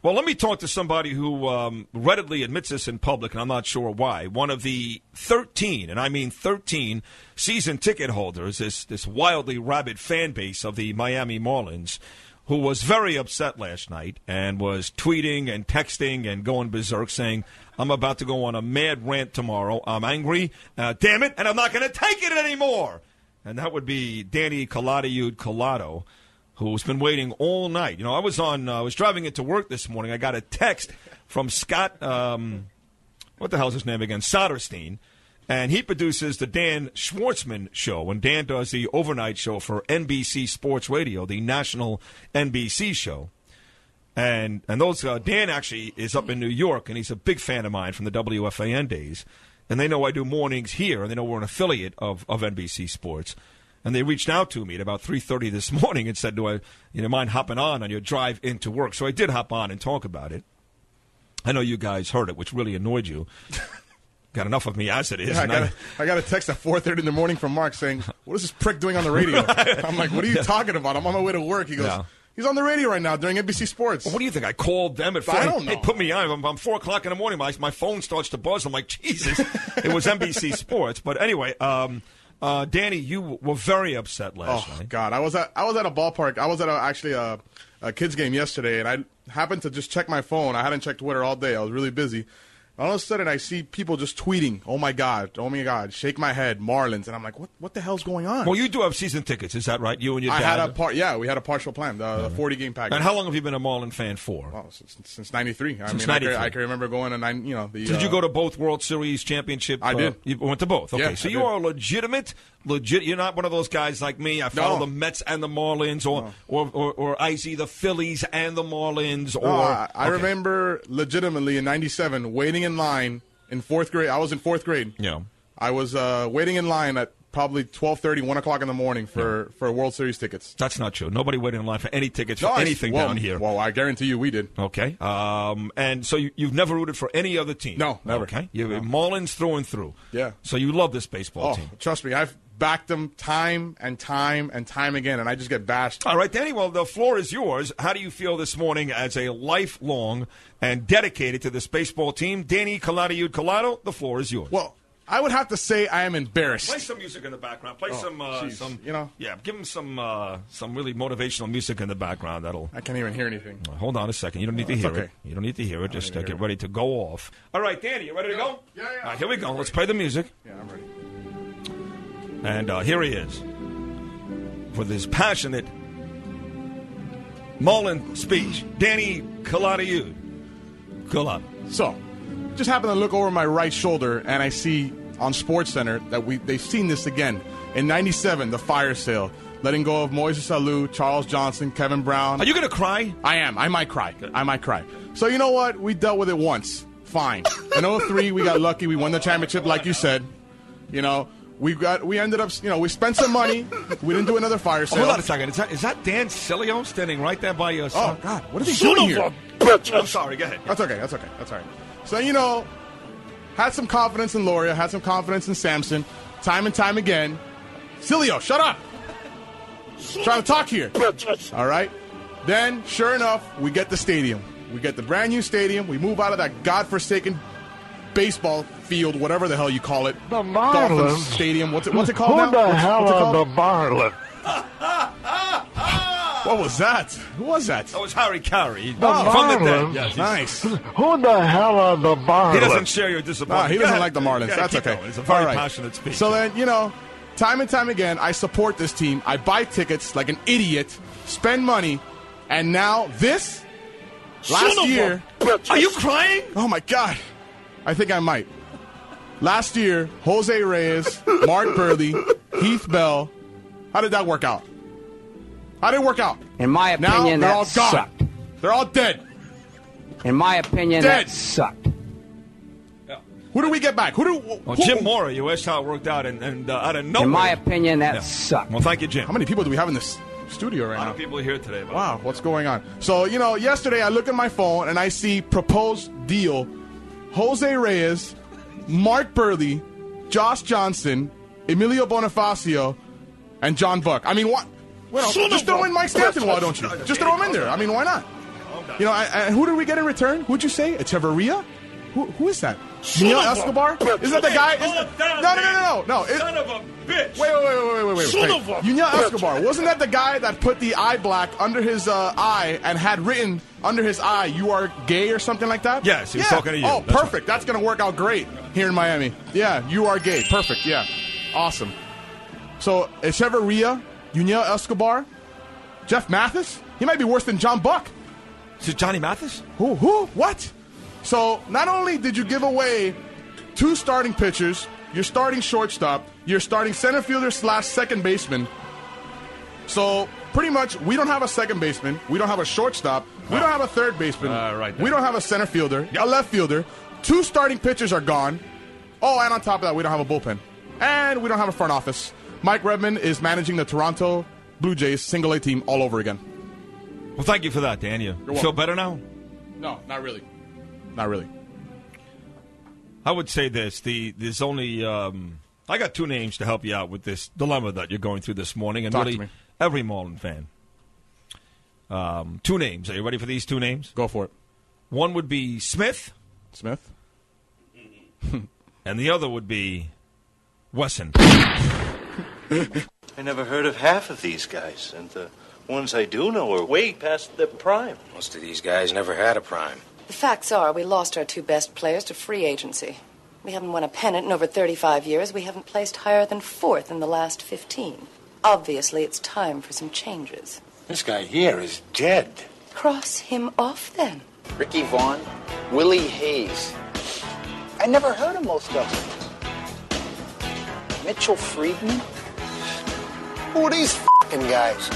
Well, let me talk to somebody who readily admits this in public, and I'm not sure why. One of the 13, and I mean 13, season ticket holders, this wildly rabid fan base of the Miami Marlins, who was very upset last night and was tweeting and texting and going berserk saying, I'm about to go on a mad rant tomorrow. I'm angry, damn it, and I'm not going to take it anymore. And that would be Danny Collado, who's been waiting all night. You know, I was driving into work this morning. I got a text from Scott, what the hell's his name again? Soderstein. And he produces the Dan Schwartzman show, and Dan does the overnight show for NBC Sports Radio, the national NBC show. And those Dan actually is up in New York, and he's a big fan of mine from the WFAN days. And they know I do mornings here, and they know we're an affiliate of NBC Sports. And they reached out to me at about 3:30 this morning and said, do you mind hopping on your drive into work? So I did hop on and talk about it. I know you guys heard it, which really annoyed you. Got enough of me as it is. Yeah, I got a text at 4:30 in the morning from Mark saying, what is this prick doing on the radio? I'm like, what are you talking about? I'm on my way to work. He goes, he's on the radio right now during NBC Sports. Well, what do you think? I called them at 4. I don't know. They put me on. I'm 4 o'clock in the morning. My phone starts to buzz. I'm like, Jesus. It was NBC Sports. But anyway, Danny, you were very upset last night. Oh, God. I was at a ballpark. I was at a kids game yesterday, and I happened to just check my phone. I hadn't checked Twitter all day. I was really busy. All of a sudden, I see people just tweeting, oh, my God, shake my head, Marlins. And I'm like, what the hell's going on? Well, you do have season tickets. Is that right? You and your dad? We had a partial plan, the 40-game package. And how long have you been a Marlin fan for? Well, since 93. Since 93. I can remember going to, Did you go to both World Series championship? I did. You went to both. Okay, yeah, so you are legit. You're not one of those guys like me. I follow the Mets and the Marlins, or I see the Phillies and the Marlins. I remember legitimately in 97 waiting in line in 4th grade. I was in 4th grade. Yeah. I was waiting in line at probably 12:30, 1 o'clock in the morning for World Series tickets. That's not true. Nobody waited in line for any tickets for anything down here. Well, I guarantee you we did. Okay. And so you've never rooted for any other team? No, never. Okay. You're Marlins through and through. Yeah. So you love this baseball team. Trust me. I've backed them time and time and time again, and I just get bashed. All right, Danny, well, the floor is yours. How do you feel this morning as a lifelong and dedicated to this baseball team? Danny Collado, the floor is yours. Well, I would have to say I am embarrassed. Play some music in the background. Play some, yeah, give him some really motivational music in the background. I can't even hear anything. Hold on a second. You don't need to hear it. You don't need to hear it. Just get ready to go off. All right, Danny, you ready to go? Yeah. All right, here we go. Let's play the music. Yeah, I'm ready. And here he is with his passionate Marlin speech. Danny Collado. So, just happened to look over my right shoulder, and I see on SportsCenter that they've seen this again. In 97, the fire sale, letting go of Moises Alou, Charles Johnson, Kevin Brown. Are you going to cry? I am. I might cry. Good. I might cry. So you know what? We dealt with it once. Fine. In 03, we got lucky. We won the championship, like you said. You know, we ended up, we spent some money. We didn't do another fire sale. Hold on a second. Is that Dan Cilio standing right there by your son? Oh, God. What are they doing here? I'm sorry. Go ahead. That's okay. That's all right. So, had some confidence in Loria, had some confidence in Samson, time and time again. Cilio, shut up! Trying to talk here. All right? Then, sure enough, we get the stadium. We get the brand new stadium. We move out of that godforsaken baseball field, whatever the hell you call it. The Marlins. Dolphins Stadium. What's it called now? Who the hell are the Marlins? What was that? Who was that? That was Harry Carey. The from the Marlins. dead. Yes, Nice. Who the hell are the Marlins? He doesn't share your disappointment. He doesn't like the Marlins. That's okay. It's a very passionate speech. So then, time and time again, I support this team. I buy tickets like an idiot, spend money, and now this, last year. Are you crying? Oh, my God. I think I might. Last year, Jose Reyes, Mark Burley, Heath Bell. How did that work out? How did it work out? In my opinion, now, they're that all gone. sucked. They're all dead. In my opinion, Dead. that sucked. Who do we get back? Jim Mora, you asked how it worked out, and out of nowhere. In my opinion, that sucked. Well, thank you, Jim. How many people do we have in this studio right now? A lot of people are here today. Wow, what's going on? So, yesterday I look at my phone and I see proposed deal, Jose Reyes, Mark Burley, Josh Johnson, Emilio Bonifacio, and John Buck. I mean, what? Well, just throw in Mike Stanton, why don't you? Just throw him in there. I mean, why not? Oh, You know, and who did we get in return? Who'd you say? Echeverria? Who is that? Yuniel Escobar? Is that the guy? No. Son of a bitch. Wait. Yuniel Escobar. Wasn't that the guy that put the eye black under his eye and had written under his eye, "You are gay" or something like that? Yes, he was talking to you. Oh, That's perfect. right. That's going to work out great here in Miami. Yeah, you are gay. Perfect. Yeah. Awesome. So, Echeverria, Yuniel Escobar, Jeff Mathis? He might be worse than John Buck. Is it Johnny Mathis? Who? What? So, not only did you give away 2 starting pitchers, your starting shortstop, your starting center fielder / second baseman. So, pretty much, we don't have a second baseman. We don't have a shortstop. We don't have a third baseman. Right there. We don't have a center fielder, a left fielder. 2 starting pitchers are gone. Oh, and on top of that, we don't have a bullpen. And we don't have a front office. Mike Redmond is managing the Toronto Blue Jays single-A team all over again. Well, thank you for that, Dan. You feel better now? No, not really. Not really. I would say this. There's only I got 2 names to help you out with this dilemma that you're going through this morning, and Talk really to me. every Marlin fan. 2 names. Are you ready for these 2 names? Go for it. One would be Smith, and the other would be Wesson. I never heard of half of these guys, and the ones I do know are way past their prime. Most of these guys never had a prime. The facts are we lost our 2 best players to free agency. We haven't won a pennant in over 35 years. We haven't placed higher than 4th in the last 15. Obviously, it's time for some changes. This guy here is dead. Cross him off, then. Ricky Vaughn, Willie Hayes. I never heard of most of them. Mitchell Friedman? Who are these f***ing guys?